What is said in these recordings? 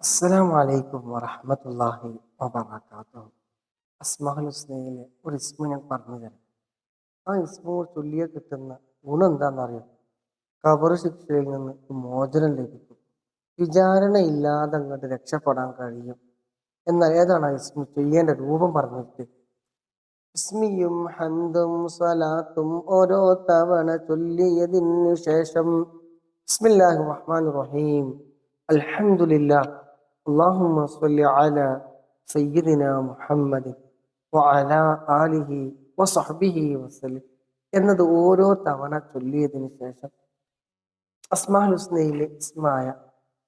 അസ്സലാമു അലൈക്കും വറഹ്മത്തുള്ളാഹി വബറകാതുഹു. അസ്മാഉൽ ഹുസ്നയിലെ ഒരു ഇസ്മ ഞാൻ പറഞ്ഞു തരാം. ആ ഇസ്മ ചൊല്ലിയാൽ കിട്ടുന്ന ഗുണം എന്താണെന്നറിയോ? ഖബർ ശിക്ഷയിൽ നിന്ന് മോചനം ലഭിക്കും. വിചാരണയില്ലാതെ അങ്ങോട്ട് രക്ഷപ്പെടാൻ കഴിയും. എന്നാൽ ഏതാണ് ആ ഇസ്മ? ചെയ്യേണ്ട രൂപം പറഞ്ഞിട്ട് ഇസ്മിയും ഹംദും സ്വലാത്തും ഓരോ തവണ ചൊല്ലിയതിനു ശേഷം ബിസ്മില്ലാഹിർ റഹ്മാനിർ റഹീം അൽഹംദുലില്ലാഹ് അല്ലാഹുമ്മ സ്വല്ലി അലാ സയ്യിദിനാ മുഹമ്മദിൻ വഅലാ ആലിഹി വസഹ്ബിഹി വസല്ലം എന്നത് ഓരോ തവണ ചൊല്ലിയതിനു ശേഷം അസ്മാഉൽ ഹുസ്നയിലെ ഇസ്മായ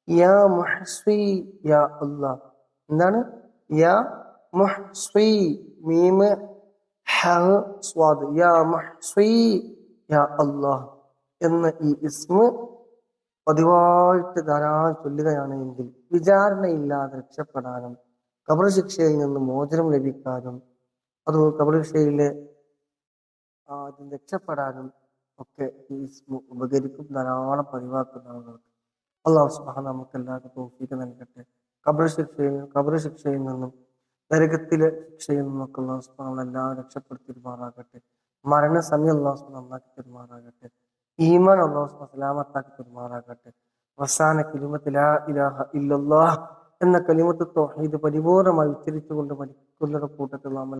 യാ മുഹ്സി യാ അല്ലാഹ് എന്താണ്? യാ മുഹ്സി മീമ് ഹ സ്വാദ് യാ മുഹ്സി യാ അല്ലാഹ് എന്ന ഈ ഇസ്മ പതിവായിട്ട് ധാരാളം ചൊല്ലുകയാണ് എങ്കിൽ വിചാരണയില്ലാതെ രക്ഷപ്പെടാനും ഖബർ ശിക്ഷയിൽ നിന്ന് മോചനം ലഭിക്കാനും അത് ഖബർ ശിക്ഷയിലെ അതിൽ രക്ഷപ്പെടാനും ഒക്കെ ഈ ഇസ്മ ഉപകരിക്കും. ധാരാളം പതിവാക്കുന്ന ആളുകൾക്ക് അള്ളാഹു സുബ്ഹാനഹു നമുക്ക് എല്ലാവർക്കും തൗഫീഖ് നൽകട്ടെ. ഖബർ ശിക്ഷയിൽ നിന്നും നരകത്തിലെ ശിക്ഷയിൽ നിന്നൊക്കെ അള്ളാഹു സുബ്ഹാനഹു എല്ലാം രക്ഷപ്പെടുത്തി തരുമാറാകട്ടെ. മരണസമയം അള്ളാഹു സുബ്ഹാനഹു നന്നാക്കി തരുമാറാകട്ടെ. ഈമാൻ അള്ളാഹു സുബ്ഹാനഹു സലാമത്താക്കി തരുമാറാകട്ടെ. അവസാന കലിമത്ത് ലാ ഇലാഹ ഇല്ലല്ലാഹ് എന്ന കലിമത്ത് തൗഹീദ് പരിപൂർണമായി ഉച്ചരിച്ചുകൊണ്ട് മരിക്കുന്നവരുടെ കൂട്ടത്തിൽ നാം